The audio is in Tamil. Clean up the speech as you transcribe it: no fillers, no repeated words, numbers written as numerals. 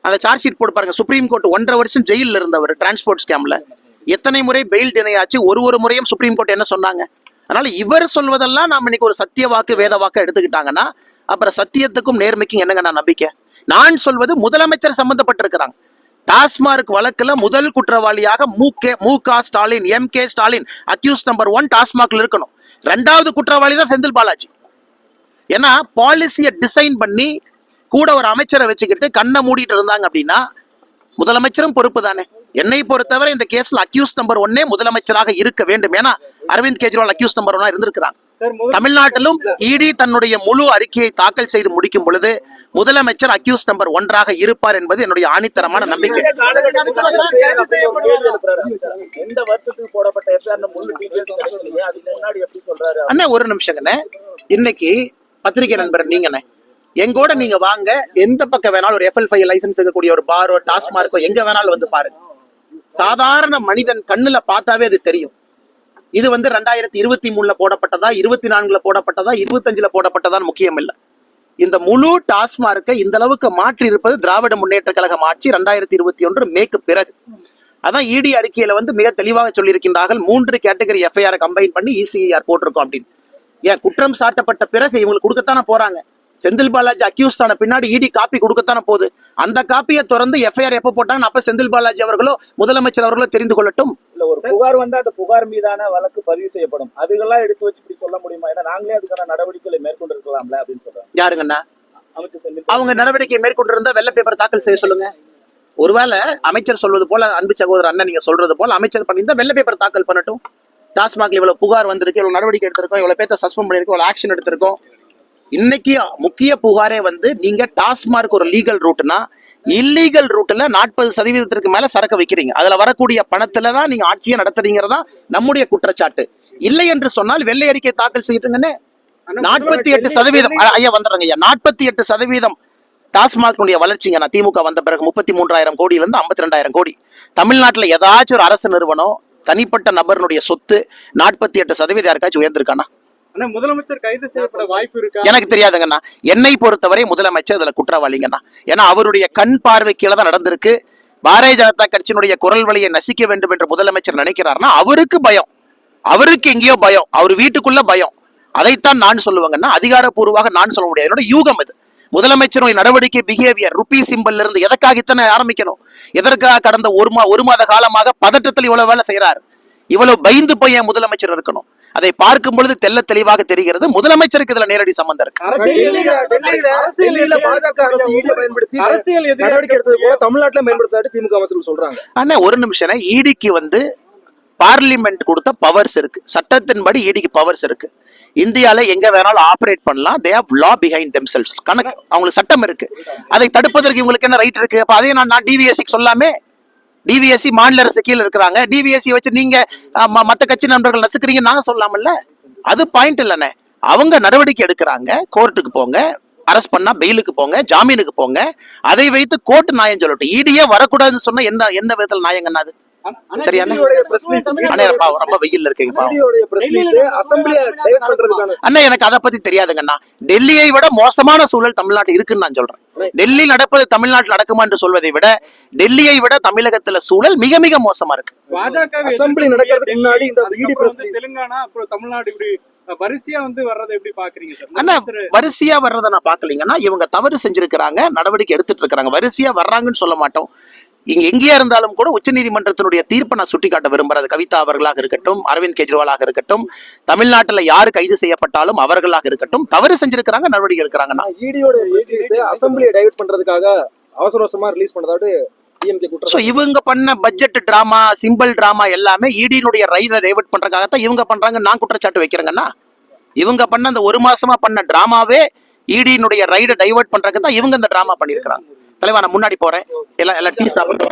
அந்த சார்ஜ் ஷீட் போட்டு பாருங்க. சுப்ரீம் கோர்ட் 1.5 வருஷம் ஜெயிலில் இருந்தவர் டிரான்ஸ்போர்ட் ஸ்கேம்ல. எத்தனை முறை பெயில் டினையாச்சு, ஒரு முறையும் சுப்ரீம் கோர்ட் என்ன சொன்னாங்க? அதனால இவர் சொல்வதெல்லாம் நாம இன்னைக்கு ஒரு சத்திய வாக்கு வேத வாக்கு எடுத்துக்கிட்டாங்கன்னா அப்புறம் சத்தியத்துக்கும் நேர்மைக்கும் என்னங்க நான் நம்பிக்கை? நான் சொல்வது முதலமைச்சர் சம்பந்தப்பட்டிருக்கிறாங்க. டாஸ்மார்க் வழக்குல முதல் குற்றவாளியாக மு.க. Stalin, M.K. Stalin accused number 1 டாஸ்மாக்ல இருக்கணும். 2வது குற்றவாளி தான் செந்தில் பாலாஜி. ஏன்னா பாலிசியை டிசைன் பண்ணி கூட ஒரு அமைச்சரை வச்சுக்கிட்டு கண்ணை மூடிட்டு இருந்தாங்க அப்படின்னா முதலமைச்சரும் பொறுப்பு தானே. என்னை பொறுத்தவரை இந்த கேஸ்ல அக்யூஸ் நம்பர் 1 முதலமைச்சராக இருக்க வேண்டும். ஏன்னா அரவிந்த் கெஜ்ரிவால் அக்யூஸ் நம்பர் 1 இருந்திருக்கிறாங்க. தமிழ்நாட்டிலும் இடி தன்னுடைய முழு அறிக்கையை தாக்கல் செய்து முடிக்கும் பொழுது முதலமைச்சர் அக்யூஸ் நம்பர் 1 இருப்பார் என்பது என்னுடைய ஆணித்தரமான நம்பிக்கை. அண்ணா ஒரு நிமிஷங்கண்ணே, இன்னைக்கு பத்திரிகை நண்பர் நீங்கண்ணே எங்கூட நீங்க வாங்க, எந்த பக்கம் வேணாலும் ஒரு FL5 லைசன்ஸ் இருக்கக்கூடிய ஒரு பாரோ டாஸ்மார்க்கோ எங்க வேணாலும் வந்து பாருங்க. சாதாரண மனிதன் கண்ணுல பார்த்தாவே அது தெரியும். இது 2023 போடப்பட்டதா, 24 போடப்பட்டதா, 25 போடப்பட்டதா முக்கியம் இல்லை. இந்த முழு டாஸ்மார்க்கை இந்த அளவுக்கு மாற்றி இருப்பது திராவிட முன்னேற்ற கழகம் ஆட்சி 2021 மேக்கு பிறகு. அதான் இடி அறிக்கையில மிக தெளிவாக சொல்லியிருக்கின்றார்கள். 3 கேட்டகரி FIR கம்பைன் பண்ணி ECIR போட்டிருக்கோம் அப்படின்னு. ஏன் குற்றம் சாட்டப்பட்ட பிறகு இவங்களுக்கு கொடுக்கத்தானே போறாங்க. செந்தில் பாலாஜி அக்யூஸ்ட் ஆன பின்னாடி இடி காப்பி கொடுக்கத்தானே போகுது. அந்த காப்பியை திறந்து FIR எப்ப போட்டாங்க அப்ப செந்தில் பாலாஜி அவர்களோ முதலமைச்சர் அவர்களோ தெரிந்து கொள்ளட்டும். இல்ல ஒரு புகார் வந்தா அந்த புகார் மீதான வழக்கு பதிவு செய்யப்படும், அதுக்கெல்லாம் எடுத்து வச்சு இப்படி சொல்ல முடியுமா? ஏன்னா நாங்களே அதுக்கான நடவடிக்கைகளை மேற்கொண்டு இருக்கலாம்ல அப்படின்னு சொல்றாங்க. யாருங்கண்ணா? அமைச்சர் செந்தில் அவங்க நடவடிக்கை மேற்கொண்டு இருந்தா வெள்ளை பேப்பர் தாக்கல் செய்ய சொல்லுங்க. ஒருவேளை அமைச்சர் சொல்வது போல, அன்பு சகோதரர் அண்ணன் நீங்க சொல்றது போல அமைச்சர் பண்ணியிருந்தா வெள்ளை பேப்பர் தாக்கல் பண்ணட்டும். டாஸ்மாக்ல இவ்வளவு புகார் வந்திருக்கு, இவ்வளவு நடவடிக்கை எடுத்திருக்கோம், இவ்வளவு பேர்த்த சஸ்பெண்ட் பண்ணிருக்கோம், இவ்வளவு ஆக்ஷன் எடுத்திருக்கோம். இன்னைக்கு முக்கிய புகாரே நீங்க டாஸ்மார்க் ஒரு லீகல் ரூட்னா இல்லீகல் ரூட்ல 40% மேல சரக்கு வைக்கிறீங்க. அதுல வரக்கூடிய பணத்துல தான் நீங்க ஆட்சியை நடத்துறீங்கிறதா நம்முடைய குற்றச்சாட்டு. இல்லை என்று சொன்னால் வெள்ளை அறிக்கை தாக்கல் செய்யுங்கன்னு. 48% ஐயா வந்துடுறாங்க ஐயா. 48% டாஸ்மாக் வளர்ச்சிங்க. நான் திமுக வந்த பிறகு 33,000 கோடியிலிருந்து 52,000 கோடி. தமிழ்நாட்டுல ஏதாச்சும் ஒரு அரசு நிறுவனம் தனிப்பட்ட நபருடைய சொத்து 48% யாருக்காச்சும் உயர்ந்திருக்கானா? முதலமைச்சர் கைது செய்யப்பட வாய்ப்பு இருக்கா? எனக்கு தெரியாதுங்கண்ணா. என்னை பொறுத்தவரை முதலமைச்சர் இதுல குற்றவாளிங்கண்ணா. ஏன்னா அவருடைய கண் பார்வை கீழே தான் நடந்திருக்கு. பாரதிய ஜனதா கட்சியினுடைய குரல் வழியை நசிக்க வேண்டும் என்று முதலமைச்சர் நினைக்கிறார்னா அவருக்கு பயம், அவருக்கு எங்கேயோ பயம், அவர் வீட்டுக்குள்ள பயம். அதைத்தான் நான் சொல்லுவாங்கன்னா, அதிகாரப்பூர்வமாக நான் சொல்ல முடியாது. என்னோட யூகம் இது. முதலமைச்சருடைய நடவடிக்கை பிஹேவியர் ருப்பி சிம்பல்ல இருந்து எதற்காக இத்தனை ஆரம்பிக்கணும்? எதற்காக கடந்த ஒரு மாத காலமாக பதட்டத்தில் இவ்வளவு வேலை செய்யறாரு? இவ்வளவு பயந்து போய் முதலமைச்சர் இருக்கணும். அதை பார்க்கும் பொழுது தெல்ல தெளிவாக தெரிகிறது முதலமைச்சருக்கு இதுல நேரடி சம்பந்தம் இருக்கு. ஆனா ஒரு நிமிஷம், ஈடிக்கு பார்லிமெண்ட் கொடுத்த பவர்ஸ் இருக்கு, சட்டத்தின்படி ஈடிக்கு பவர்ஸ் இருக்கு. இந்தியால எங்க வேணாலும் ஆபரேட் பண்ணலாம். they have law behind themselves. கணக்கு அவங்களுக்கு சட்டம் இருக்கு. அதை தடுப்பதற்கு இவங்களுக்கு என்ன ரைட் இருக்கு? அப்ப அதே நான் டிவிஎஸ்சி சொல்லாமே. டிவிஎஸ்சி மாநில அரசு கீழே இருக்கிறாங்க. டிவிஎஸ்சி வச்சு நீங்க மத்த கட்சி நண்பர்கள் நசுக்கிறீங்க நாங்க சொல்லாமல்ல. அது பாயிண்ட் இல்லைண்ணே. அவங்க நடவடிக்கை எடுக்கிறாங்க, கோர்ட்டுக்கு போங்க, அரெஸ்ட் பண்ணா பெயிலுக்கு போங்க, ஜாமீனுக்கு போங்க. அதை வைத்து கோர்ட் நியாயம் சொல்லட்டும். ஈடியே வரக்கூடாதுன்னு சொன்னா என்ன விதத்துல நியாயங்கண்ணா? அது சரியான ரொம்ப வெயில் இருக்கீங்க அண்ணா. எனக்கு அதை பத்தி தெரியாதுங்கண்ணா. டெல்லியை விட மோசமான சூழல் தமிழ்நாட்டில் இருக்குன்னு நான் சொல்றேன். டெல்லி நடப்பது தமிழ்நாட்டில் நடக்குமா என்று சொல்வதை விட டெல்லியை விட தமிழகத்துல சூழல் மிக மிக மோசமா இருக்கு. அசெம்பிளி நடக்கிறதுக்கு முன்னாடி இந்த தெலுங்கானா அப்புறம் தமிழ்நாடு இப்படி வரிசையா வர்றதை எப்படி பாக்குறீங்க? அண்ணா வரிசையா வர்றதை நான் பாக்கலீங்கன்னா இவங்க தவறு செஞ்சிருக்கிறாங்க, நடவடிக்கை எடுத்துட்டு இருக்காங்க. வரிசையா வர்றாங்கன்னு சொல்ல மாட்டோம். இங்க எங்கேயா இருந்தாலும் கூட உச்சநீதிமன்றத்தினுடைய தீர்ப்பை நான் சுட்டிக்காட்ட விரும்புறது. கவிதா அவர்களாக இருக்கட்டும், அரவிந்த் கெஜ்ரிவாலாக இருக்கட்டும், தமிழ்நாட்டுல யாரு கைது செய்யப்பட்டாலும் அவர்களாக இருக்கட்டும், தவறு செஞ்சிருக்கிறாங்க, நடவடிக்கை எடுக்கிறாங்கன்னா. அசெம்பிளியை டைவர்ட் பண்றதுக்காக அவசர அவசரமா ரிலீஸ் பண்ணதாவது இவங்க பண்ண பட்ஜெட் டிராமா, சிம்பிள் டிராமா எல்லாமே ஈடியினுடைய ரைடை டைவர்ட் பண்றதுக்காகத்தான் இவங்க பண்றாங்க. நான் குற்றச்சாட்டு வைக்கிறேங்கன்னா இவங்க பண்ண அந்த 1 மாசமா பண்ண டிராமாவே ஈடியினுடைய ரைடை டைவர்ட் பண்றதுக்கு தான் இவங்க இந்த டிராமா பண்ணிருக்கிறாங்க. தலைவா நான் முன்னாடி போறேன். எல்லாம் டீ சாப்பிட்டு